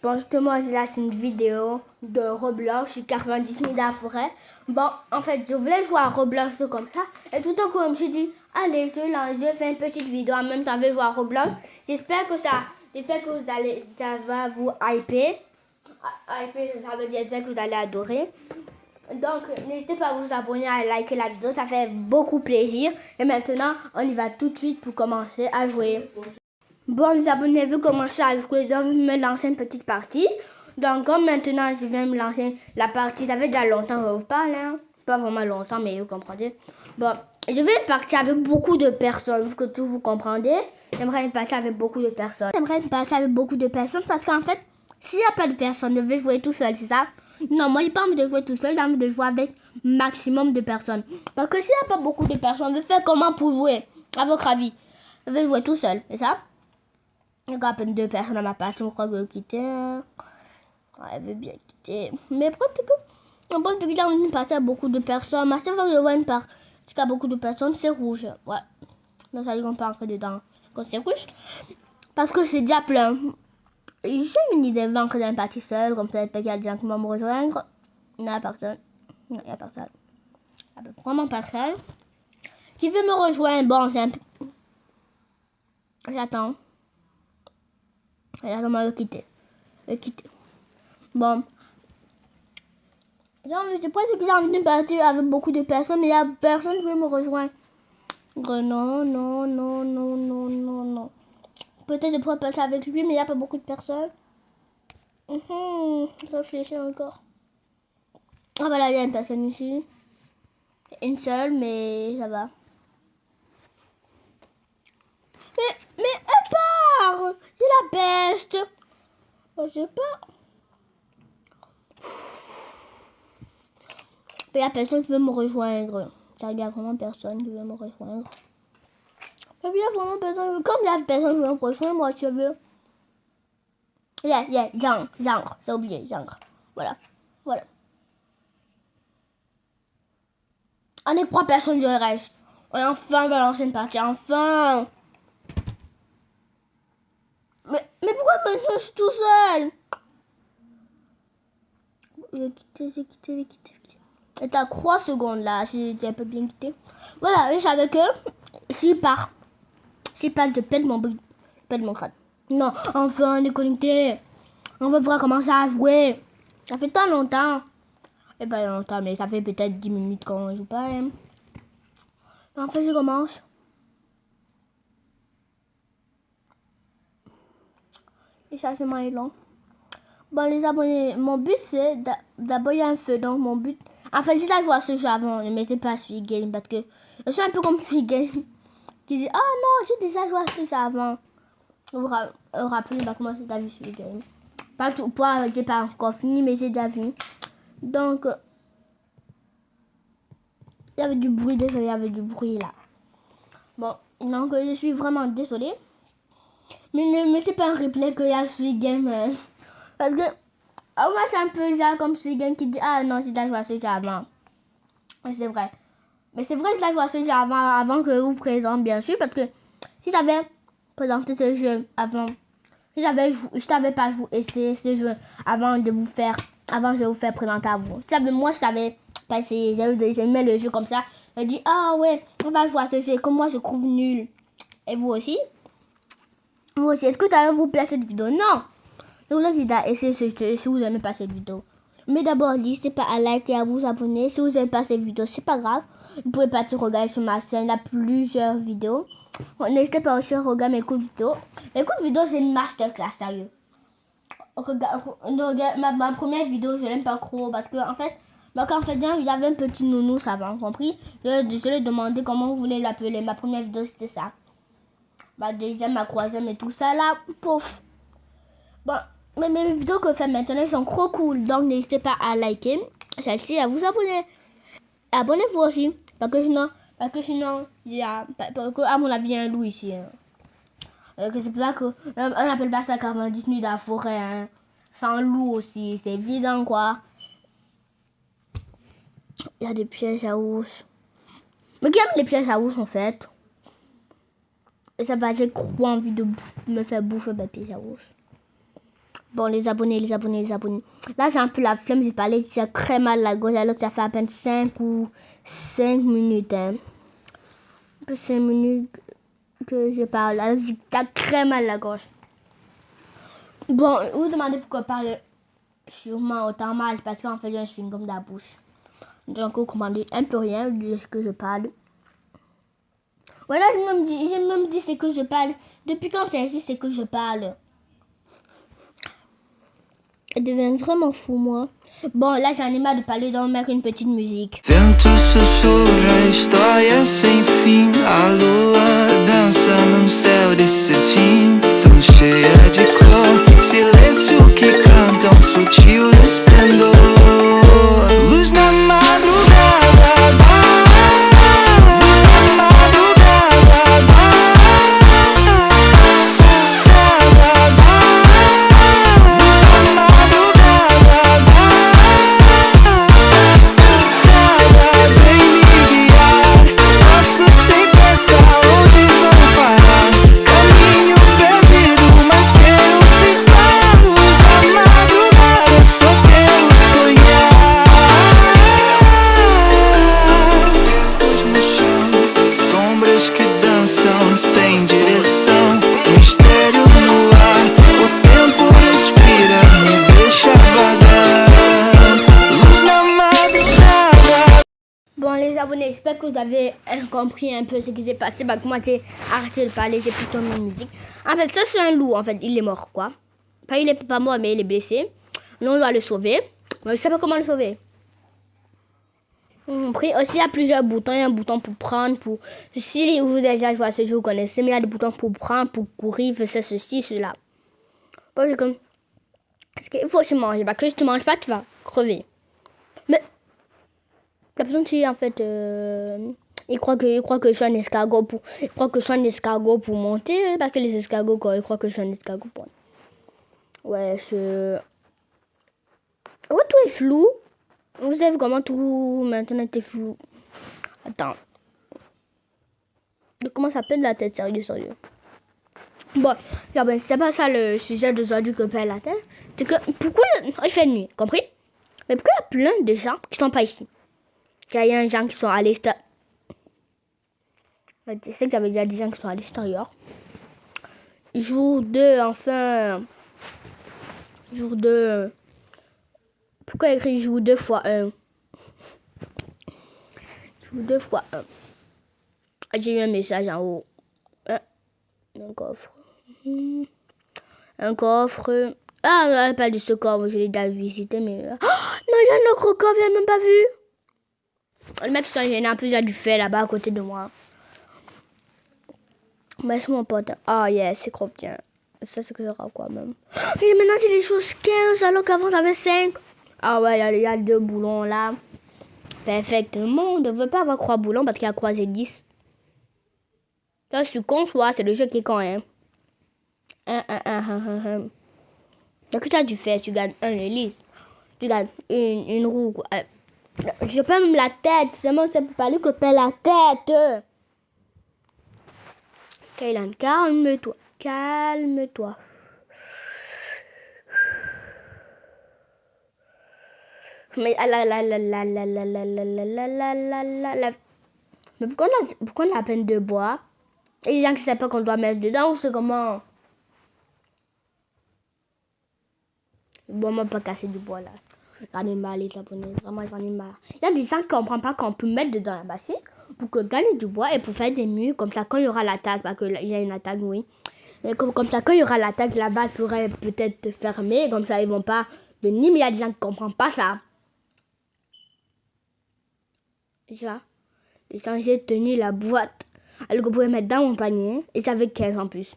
Bon, justement, j'ai là une vidéo de Roblox sur 90 000 à la forêt. Bon, en fait, je voulais jouer à Roblox comme ça. Et tout d'un coup, je me suis dit, allez, je fais une petite vidéo en même temps, je vais jouer à Roblox. J'espère que ça va vous hyper. Hyper, ça veut dire que vous allez adorer. Donc, n'hésitez pas à vous abonner, à liker la vidéo, ça fait beaucoup plaisir. Et maintenant, on y va tout de suite pour commencer à jouer. Bon, les abonnés, vous commencez à jouer, donc je vais me lancer une petite partie. Donc, comme maintenant, je viens me lancer la partie, ça fait déjà longtemps que je vous parle, hein. Pas vraiment longtemps, mais vous comprenez. Bon, je vais une partie avec beaucoup de personnes, que tout vous comprenez. J'aimerais une partie avec beaucoup de personnes. J'aimerais une partie avec beaucoup de personnes parce qu'en fait, s'il n'y a pas de personnes, je vais jouer tout seul, c'est ça? Non, moi, j'ai pas envie de jouer tout seul, j'ai envie de jouer avec maximum de personnes. Parce que s'il n'y a pas beaucoup de personnes, je vais faire comment pour jouer, à votre avis? Je vais jouer tout seul, c'est ça? Il y a à peine 2 personnes à ma place, je crois que je vais quitter. Ouais, elle veut bien quitter. Mais peut-être que j'ai une partie à beaucoup de personnes. Mais chaque fois que je vois une partie à beaucoup de personnes, c'est rouge. Ouais. Donc ça dit qu'on peut entrer dedans quand c'est rouge. Parce que c'est déjà plein. J'ai une idée de entrer dans une partie seule, comme peut-être qu'il y a des gens qui vont me rejoindre. Il n'y a personne. Non, il n'y a personne. Il n'y a vraiment personne. Qui veut me rejoindre? Bon, c'est un peu... J'attends. J'attends, moi, de quitter. Bon. Je pense que j'ai envie de partir avec beaucoup de personnes, mais il n'y a personne qui veut me rejoindre. Non, non, non, non, non, non, non. Peut-être je pourrais passer avec lui, mais il n'y a pas beaucoup de personnes. Je réfléchis encore. Ah voilà, il y a une personne ici. Une seule, mais ça va. Mais elle part. C'est la peste. Oh, je sais pas. Il n'y a personne qui veut me rejoindre. Il n'y a vraiment personne qui veut me rejoindre. Il y a vraiment personne. Comme il y a personne qui veut me rejoindre, moi je veux. Genre. C'est oublié, genre. Voilà. On est 3 personnes, je reste. Et enfin, on va lancer une partie. Enfin. Mais pourquoi maintenant je suis tout seul? J'ai quitté. Et t'as 3 secondes là, si j'ai un peu bien quitté. Voilà, je savais que s'il part, je pète mon crâne. Non, enfin, on est connecté. On va pouvoir commencer à jouer. Ça fait tant longtemps. Et pas longtemps, mais ça fait peut-être 10 minutes qu'on ne joue pas. Hein. Enfin, je commence. Et ça, c'est moins long. Bon, les abonnés, mon but, c'est d'abord, il y a un feu. Donc, mon but... Enfin, si tu joué à ce jeu avant, ne mettez pas Sweet Game. Parce que je suis un peu comme Sweet Game. Qui dit, oh non, j'ai déjà joué à ce jeu avant. Vous rappelez, bah, comment j'ai vu Sweet Game. Pas tout, j'ai pas encore fini, mais j'ai déjà vu. Donc, il y avait du bruit, désolé, il y avait du bruit là. Bon, donc je suis vraiment désolée. Mais ne mettez pas un replay qu'il y a Sweet Game. Parce que, moi c'est un peu genre comme Sweet Game qui dit, ah non, j'ai déjà joué à ce jeu avant. C'est vrai. Mais c'est vrai que j'ai déjà joué à ce jeu avant que vous présente, bien sûr. Parce que si j'avais présenté ce jeu avant, si je t'avais pas essayé ce jeu avant de vous faire présenter à vous. Moi, je savais pas essayer. J'aimais le jeu comme ça. J'ai dit, ah ouais, on va jouer à ce jeu. Comme moi, je trouve nul. Et vous aussi? Vous aussi. Est-ce que ça va vous plaire cette vidéo? Non. Je vous invite à essayer ce jeu si vous n'aimez pas cette vidéo. Mais d'abord, n'hésitez pas à liker et à vous abonner. Si vous n'aimez pas cette vidéo, c'est pas grave. Vous pouvez partir regarder sur ma chaîne. Il y a plusieurs vidéos. N'hésitez pas aussi à regarder mes coups de vidéo. Les coups de vidéo, c'est une masterclass, sérieux. Regarde, ma première vidéo, je l'aime pas trop parce que en fait, quand il y avait un petit nounou, ça va, compris? Je lui ai demandé comment vous voulez l'appeler. Ma première vidéo, c'était ça. Ma deuxième, ma troisième et tout ça là, pouf. Bon, mais mes vidéos que je fais maintenant, elles sont trop cool. Donc n'hésitez pas à liker celle-ci, à vous abonner. Abonnez-vous aussi. Parce que sinon, il y a, parce que à mon avis, il y a un loup ici. Hein. C'est pour ça qu'on appelle pas ça 90 nuits dans la forêt. Hein. Sans loup aussi, c'est évident quoi. Il y a des pièges à ours. Mais qui aime les pièges à ours en fait? Et ça va, j'ai trop envie de me faire bouffer des pièges à ours. Bon, les abonnés. Là, j'ai un peu la flemme, j'ai parlé, j'ai très mal la gorge, alors que ça fait à peine 5 minutes. Hein. 5 minutes que je parle, alors que j'ai très mal la gorge. Bon, vous demandez pourquoi je parle sûrement autant mal, parce qu'en fait, j'ai un chewing-gum dans la bouche. Donc, vous commandez un peu rien de ce que je parle. Voilà, j'ai même dit c'est que je parle. Depuis quand c'est ainsi, c'est que je parle. Je deviens vraiment fou, moi. Bon, là, j'en ai marre de parler, donc mettre une petite musique. Vento sussurra histórias sem fim. A lua dança num céu de cetim, tão cheia de cor. Silêncio que canta sutil esplendor. Luz na madrugada, luz na madrugada. Sem direção, mistério no ar. O tempo respira, me deixa vagar. Luz na madrugada. Bon, les abonnés, j'espère que vous avez compris un peu ce qui s'est passé. Bah, comment j'ai arrêté de parler, j'ai plutôt mis musique. En fait, ça, c'est un loup. En fait, il est mort, quoi. Enfin, il est pas mort, mais il est blessé. Nous, on doit le sauver. Mais je sais pas comment le sauver. Aussi, il y a plusieurs boutons. Il y a un bouton pour prendre, pour... Si vous déjà joué à ce jeu, vous connaissez, mais il y a des boutons pour prendre, pour courir, faire ceci, cela. Bon, c'est comme... Parce qu'il faut se manger. Parce que si tu manges pas, tu vas crever. Mais... La personne qui, en fait... Il croit que je suis un escargot pour... Il croit que je suis un escargot pour monter. Parce que les escargots, quoi, ils croient que je suis un escargot pour... Ouais, je... Ouais, tout est flou. Vous savez comment tout maintenant est flou. Attends. Comment ça s'appelle la tête, sérieux. Bon, c'est pas ça le sujet d'aujourd'hui que perd la tête. C'est que pourquoi il fait nuit, compris? Mais pourquoi il y a plein de gens qui sont pas ici? Il y a des gens qui sont à l'extérieur. Je sais que j'avais déjà des gens qui sont à l'extérieur. Jour 2, enfin. Jour 2. Pourquoi il écrit jour 2 fois 1? Jour 2 fois 1. J'ai eu un message en haut. Un coffre. Un coffre. Ah, pas de ce coffre, je l'ai déjà visité, mais... Oh, non, j'ai un autre coffre, je l'ai même pas vu. Le mec qui gêné, en plus, il y a du fait là-bas à côté de moi. Mais c'est mon pote. Ah, yes, c'est trop bien. Ça, c'est que ça sera quoi, même. Et maintenant, c'est des choses 15, alors qu'avant, j'avais 5. Ah ouais, il y a 2 boulons, là. Perfectement. On ne veut pas avoir 3 boulons parce qu'il y a croisé 10. Là, je suis con, soit c'est le jeu qui est quand même. Donc, tu as du fait, tu gagnes un hélice. Tu gagnes une roue. Je perds même la tête. Seulement, ça peut pas lui que perd la tête. Kaylan, calme-toi. Calme-toi. Mais mais pourquoi on a à peine de bois? Et les gens qui ne savent pas qu'on doit mettre dedans, ou c'est comment? Bon, moi, pas casser du bois là. J'en ai marre, les abonnés. Vraiment, j'en ai marre. Il y a des gens qui ne comprennent pas qu'on peut mettre dedans la bassine pour que gagner du bois et pour faire des murs. Comme ça, quand il y aura l'attaque, parce qu'il y a une attaque, oui. Et comme ça, quand il y aura l'attaque, la base pourrait peut-être fermer. Comme ça, ils ne vont pas venir. Mais il y a des gens qui ne comprennent pas ça. Déjà, j'ai tenu la boîte. Alors que vous pouvez mettre dans mon panier. Et j'avais 15 en plus.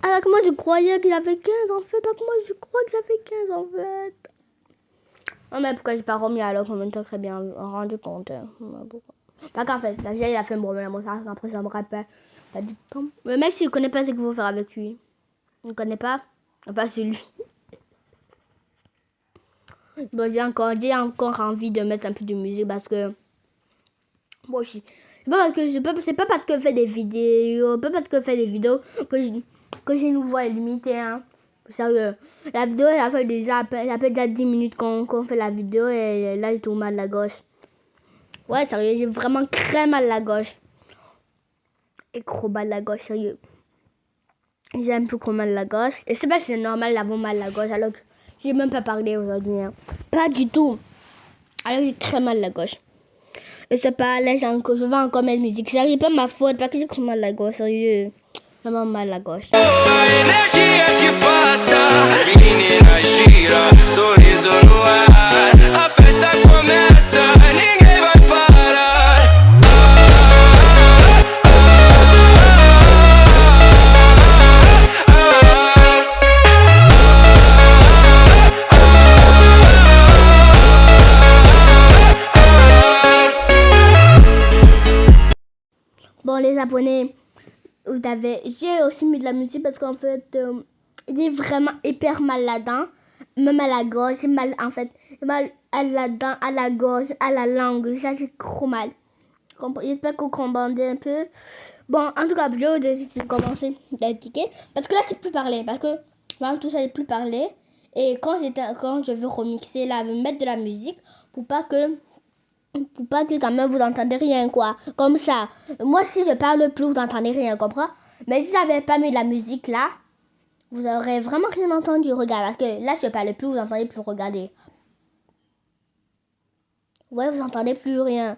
Alors que moi je croyais qu'il avait 15 en fait. Alors que moi je crois que j'avais 15 en fait. Non mais pourquoi j'ai pas remis alors qu'on m'en très bien rendu compte. Pas qu'en fait, la vieille a fait mon problème. Après ça me rappelle. Pas du temps. Le mec s'il connaît pas ce qu'il faut faire avec lui. Il ne connaît pas. Pas c'est lui. Bon, j'ai encore envie de mettre un peu de musique parce que moi aussi. C'est pas parce que je fais des vidéos, que j'ai une voix limitée, hein. Sérieux. La vidéo, elle fait déjà 10 minutes qu'on fait la vidéo et là, j'ai tout mal à la gauche. Ouais, sérieux, j'ai vraiment très mal à la gauche. Et trop mal à la gauche, sérieux. J'ai un peu trop mal à la gauche. Et c'est pas si c'est normal d'avoir mal à la gauche alors que j'ai même pas parlé aujourd'hui. Hein. Pas du tout. Alors j'ai très mal à la gauche. Et c'est pas là, je vais encore mettre musique. C'est pas ma faute, parce que j'ai trop mal à la gauche, sérieux. Vraiment mal à la gauche. A energia que passa, menina gira, sorriso no ar. A festa começa, ninguém vai parar. Bon, les abonnés, j'ai aussi mis de la musique parce qu'en fait, j'ai vraiment hyper mal là-dedans. Même à la gorge, j'ai mal, en fait, j'ai mal à la dent, à la gorge, à la langue. Ça, j'ai trop mal. J'espère que vous comprenez un peu. Bon, en tout cas, je vais commencer d'expliquer. Parce que là, tu peux plus parler. Parce que, vraiment, tout ça, j'ai plus parler. Et quand je veux remixer, là, je veux mettre de la musique pour pas que quand même vous entendez rien, quoi. Comme ça. Moi, si je parle plus, vous entendez rien, comprends? Mais si j'avais pas mis de la musique là, vous aurez vraiment rien entendu. Regarde, parce que là, si je parle plus, vous entendez plus. Regardez. Ouais, vous entendez plus rien.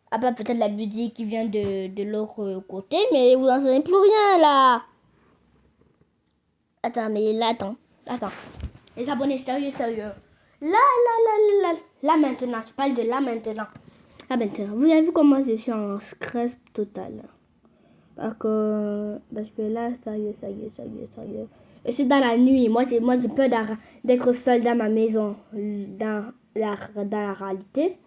À part peut-être la musique qui vient de l'autre côté, mais vous entendez plus rien là. Attends, mais là, attends. Les abonnés, sérieux. Là maintenant, je parle de là maintenant. Là maintenant, vous avez vu comment je suis en stress total. Parce que là, sérieux. Je suis dans la nuit. Moi j'ai peur d'être seule dans ma maison, dans la réalité.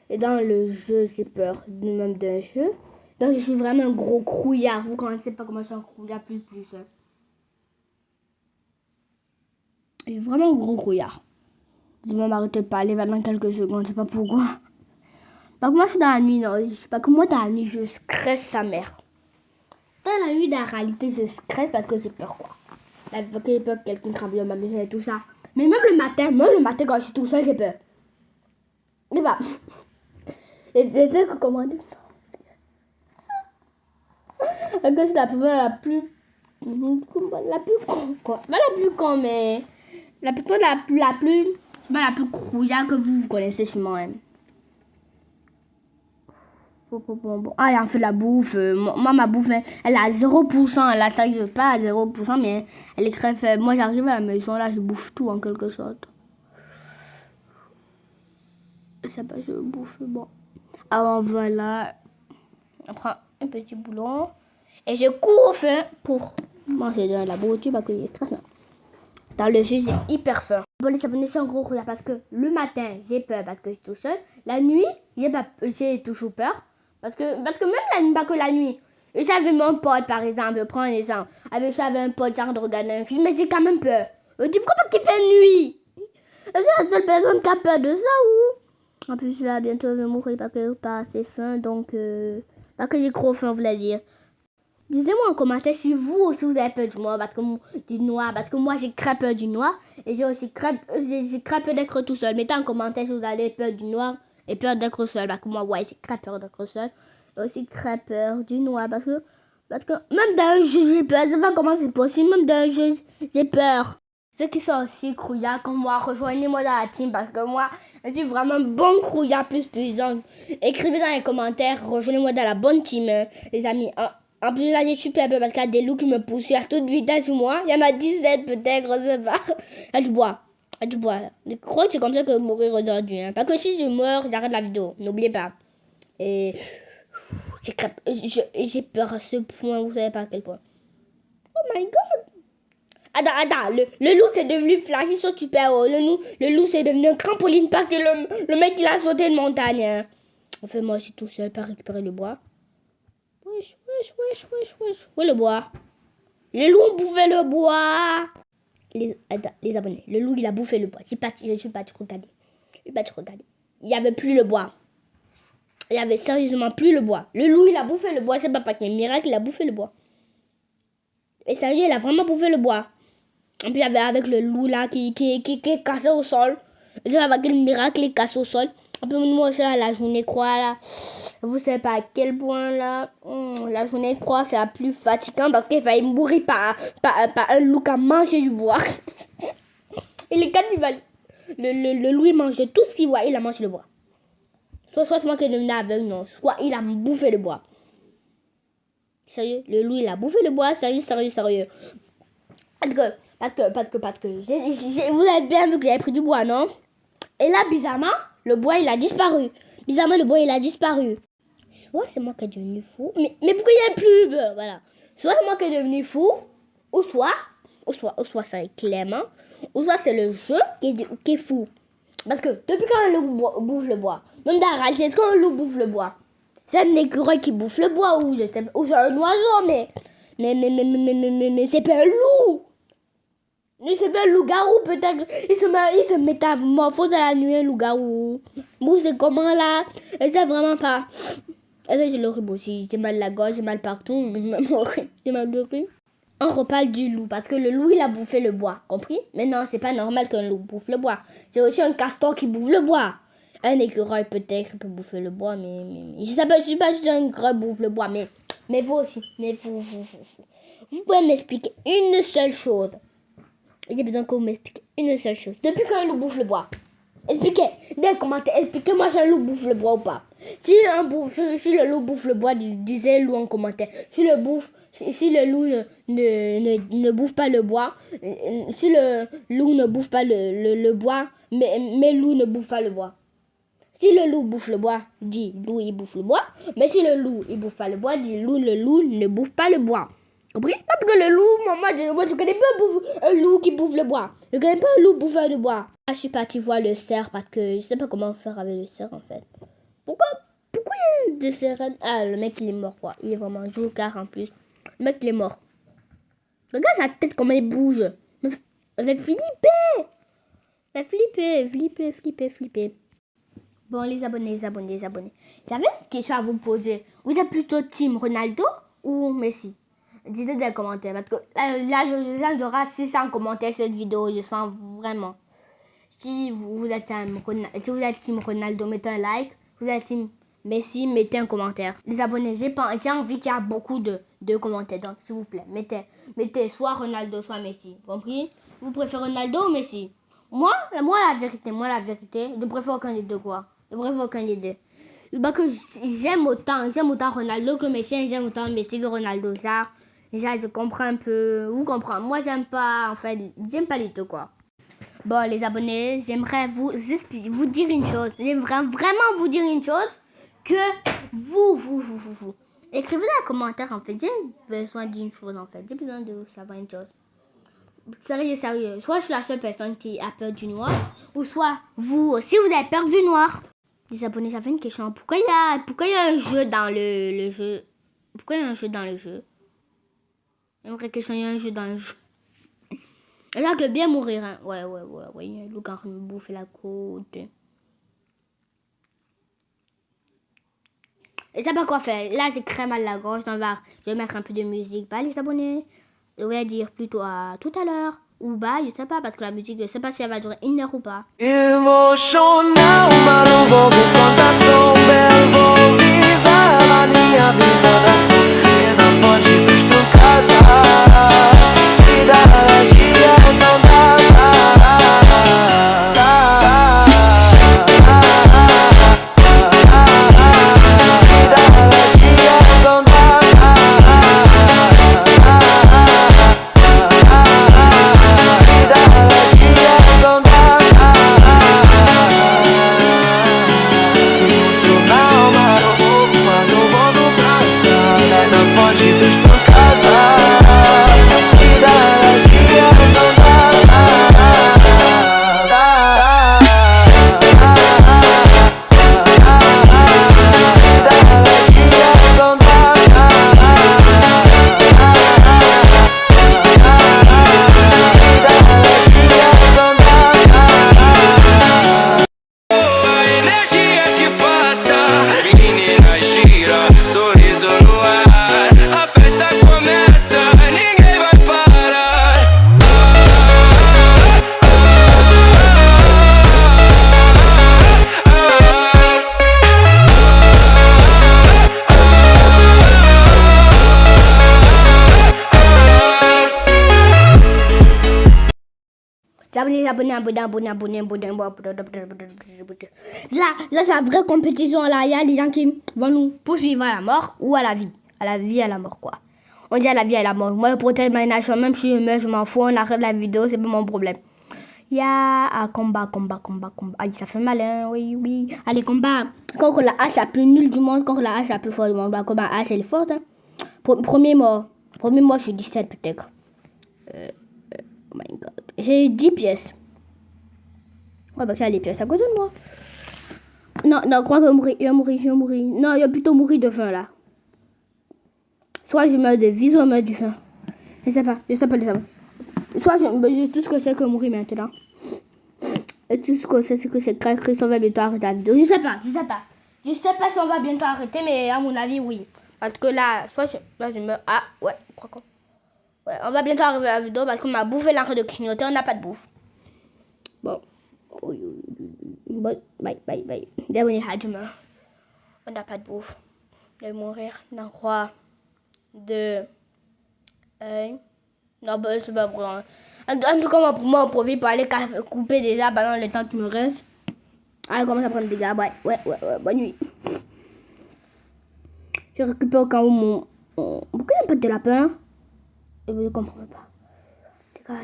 Et dans le jeu, j'ai peur même d'un jeu. Donc je suis vraiment un gros crouillard. Vous ne connaissez pas comment je suis un crouillard plus. Hein. Je suis vraiment un gros crouillard. Je vais m'arrêter de parler pendant quelques secondes, je sais pas pourquoi. Parce que moi je suis dans la nuit, non. Je sais pas que moi dans la nuit, je stresse sa mère. Dans la nuit, dans la réalité, je stresse parce que j'ai peur, quoi. J'ai peur que quelqu'un travaille dans ma maison et tout ça. Mais même le matin quand je suis tout seul, j'ai peur. Et bah, j'ai fait que comment dire. Parce que c'est la personne la plus con, quoi. Pas la plus con, mais la personne la plus crouillarde que vous connaissez chez moi. Hein. Bon. Ah, il en fait la bouffe. Moi, ma bouffe, elle a 0%. Elle a ça, je pas à 0%, mais elle est très faible. Moi, j'arrive à la maison, là, je bouffe tout en quelque sorte. Ça pas, je bouffe, bon. Alors, voilà. On prend un petit boulon. Et je cours au faim pour manger dans la nourriture parce qu'il est très faim. Dans le jeu, j'ai hyper faim. Bon, les abonnés, c'est en gros rouillard parce que le matin, j'ai peur parce que je suis tout seul. La nuit, j'ai toujours peur. Parce que même la nuit, pas que la nuit. J'avais mon pote, par exemple, prends un exemple. J'avais un pote, genre de regarder un film, mais j'ai quand même peur. Je dis pourquoi parce qu'il fait nuit. Je suis la seule personne qui a peur de ça ou? En plus, là, bientôt, je vais mourir parce que pas assez faim, donc, parce que j'ai trop faim, vous voulez dire. Dites-moi en commentaire si vous aussi vous avez peur du noir, parce que moi j'ai très peur du noir et j'ai aussi très peur d'être tout seul. Mettez en commentaire si vous avez peur du noir et peur d'être seul, parce que moi ouais j'ai très peur d'être seul et aussi très peur du noir parce que même dans un jeu j'ai peur, je sais pas comment c'est possible, même dans un jeu j'ai peur. Ceux qui sont aussi crouillards comme moi, rejoignez-moi dans la team parce que moi je suis vraiment bon crouillard plus. Donc écrivez dans les commentaires, rejoignez-moi dans la bonne team les amis. En plus, là, j'ai super peur parce qu'il y a des loups qui me poussent à toute vitesse sur moi. Il y en a 17 peut-être, je sais pas. Là, tu bois. Je crois que c'est comme ça que je vais mourir aujourd'hui. Hein. Parce que si je meurs, j'arrête la vidéo. N'oubliez pas. Et j'ai peur à ce point, vous savez pas à quel point. Oh my god. Attends. Le loup, c'est devenu Flash, il saute super haut. Le loup, c'est devenu un trampoline parce que le mec, il a sauté une montagne. Hein. Enfin, moi, je suis tout seul pour récupérer le bois. Wesh. Où est le bois? Le loup bouffait le bois. Les abonnés. Le loup, il a bouffé le bois. Je suis pas regardez. Il n'y avait plus le bois. Il n'y avait sérieusement plus le bois. Le loup, il a bouffé le bois. C'est pas parce qu'il y a un miracle, il a bouffé le bois. Et sérieux, il a vraiment bouffé le bois. Et puis avec le loup là qui est cassé au sol. Et puis avec le miracle qui est cassé au sol. Un peu moi aussi la journée croix là. Vous savez pas à quel point là. La journée croix c'est la plus fatigante parce qu'il fallait mourir par un loup qui a mangé du bois. Et le cannibale. Le loup il mange tout ce qu'il voit, il a mangé le bois. Soit moi qui est devenu aveugle, non. Soit il a bouffé le bois. Sérieux, le loup il a bouffé le bois, sérieux. Parce que vous avez bien vu que j'avais pris du bois, non? Et là, bizarrement, le bois il a disparu. Soit c'est moi qui est devenu fou, mais pourquoi il y a une pub? Voilà. Soit c'est moi qui est devenu fou, ou soit c'est Clément, ou soit c'est le jeu qui est fou. Parce que depuis quand un loup bouffe le bois? Même dans la réalité, est-ce qu'un loup bouffe le bois? C'est un écureuil qui bouffe le bois ou c'est un oiseau, mais c'est pas un loup. Mais c'est pas un loup-garou, peut-être. Il se métamorphose dans la nuit, un loup-garou. Bon, c'est comment là? Et c'est vraiment pas. Et là, j'ai le rhume aussi. J'ai mal à la gorge, j'ai mal partout. J'ai mal de rhume. On reparle du loup, parce que le loup, il a bouffé le bois, compris? Mais non, c'est pas normal qu'un loup bouffe le bois. C'est aussi un castor qui bouffe le bois. Un écureuil peut-être peut bouffer le bois, mais je sais pas si un écureuil bouffe le bois, mais vous aussi. Mais vous pouvez m'expliquer une seule chose. J'ai besoin que vous m'expliquiez une seule chose. Depuis quand un loup bouffe le bois? Expliquez, dans les commentaires, expliquez-moi si un loup bouffe le bois ou pas. Si le loup bouffe le bois, disez loup en commentaire. Si le loup ne bouffe pas le bois, si le loup ne bouffe pas le bois, mais loup ne bouffe pas le bois. Si le loup bouffe le bois, dis loup il bouffe le bois. Mais si le loup il bouffe pas le bois, dis le loup ne bouffe pas le bois. Compris? Parce que le loup, moi je connais pas un loup qui bouffe le bois. Je connais pas un loup bouffeur de bois. Ah, je suis partie voir le cerf parce que je sais pas comment faire avec le cerf en fait. Pourquoi il y a des sirènes? Ah, le mec il est mort quoi. Il est vraiment joué au car en plus. Le mec il est mort. Regarde sa tête comment il bouge. Elle fait flipper. Bon, les abonnés. J'avais une question à vous poser. Vous êtes plutôt team Ronaldo ou Messi? Dites dans les commentaires. Parce que là, je sens qu'il y aura 600 commentaires sur cette vidéo. Je sens vraiment. Si vous êtes team Ronaldo, mettez un like. Vous êtes team Messi, mettez un commentaire. Les abonnés, j'ai envie qu'il y ait beaucoup de commentaires. Donc, s'il vous plaît, mettez soit Ronaldo, soit Messi. Compris? Vous préférez Ronaldo ou Messi? Moi, la vérité, je préfère aucun des deux quoi. Parce que j'aime autant Ronaldo que Messi, j'aime autant Messi que Ronaldo. Ça, je comprends un peu. Vous comprenez? Moi, j'aime pas les deux quoi. Bon, les abonnés, j'aimerais vous dire une chose. J'aimerais vraiment vous dire une chose. Que vous. Écrivez dans les commentaires en fait. J'ai besoin d'une chose en fait. J'ai besoin de savoir une chose. Sérieux. Soit je suis la seule personne qui a peur du noir. Ou soit vous aussi vous avez peur du noir. Les abonnés, j'avais une question. Pourquoi il y a un jeu dans le jeu? Pourquoi il y a un jeu dans le jeu? Il y a une vraie question, il y a un jeu dans le jeu. Et là, que bien mourir. Hein. Ouais. Il y a un loup qui me bouffe la côte. Et ça pas quoi faire. Là, j'ai très mal à la gorge. Donc, je vais mettre un peu de musique. Bah, les abonnés. Je vais dire plutôt à tout à l'heure. Ou bah, je sais pas. Parce que la musique, je sais pas si elle va durer 1 heure ou pas. Emocional, mas não vou com contação. Bem, vou viver a minha vida nação. E na fonte dos tu casa. Se dá dia, não dá. Dos tu casa. Là, c'est la vraie compétition. Là, il y a les gens qui vont nous poursuivre à la mort ou à la vie. À la vie, à la mort, quoi. On dit à la vie, à la mort. Moi, je protège ma nation. Même si je meurs, je m'en fous. On arrête la vidéo, c'est pas mon problème. Il y a combat. Aïe, ça fait mal, hein. Oui. Allez, combat. Contre la hache la plus nulle du monde, contre la hache la plus forte du monde. Bah, comme la hache, elle est forte, hein. Premier mort, je suis 17 peut-être. Oh my god. J'ai 10 pièces. Ouais, bah, ça, les pièces à côté de moi. Non, je crois que je vais mourir. Non, il va plutôt mourir de faim, là. Soit je meurs de vie, soit je meurs du faim. Je sais pas. Soit je tout ce que c'est que mourir maintenant. Et tout ce que c'est que c'est que Christophe va bientôt arrêter la vidéo. Je sais pas si on va bientôt arrêter, mais à mon avis, oui. Parce que là, là, je meurs. Ah, ouais, pourquoi? Ouais, on va bientôt arriver à la vidéo parce qu'on m'a bouffé l'arrêt de clignoter, on n'a pas de bouffe. Bon. Bye. Bienvenue à demain. On n'a pas de bouffe. Je vais mourir dans 3, 2, 1. Non, bah, c'est pas vrai. En tout cas, moi, on profite pour aller couper des arbres pendant le temps qui me reste. Ah, comment ça prend des dégâts? Ouais. Bonne nuit. Je récupère au cas où mon... Pourquoi il n'y a pas de lapin? Je ne comprends pas.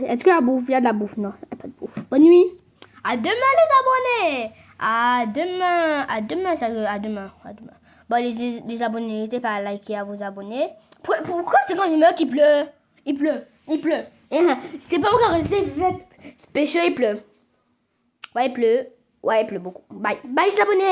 Est-ce qu'il y a de la bouffe? Il y a de la bouffe. Non, il n'y a pas de bouffe. Bonne nuit. À demain, les abonnés. À demain. Bon, les abonnés, n'hésitez pas à liker, à vous abonner. Pourquoi c'est quand je meurs qu'il pleut? Il pleut. C'est pas encore c'est péché, il pleut. Ouais, il pleut beaucoup. Bye, les abonnés.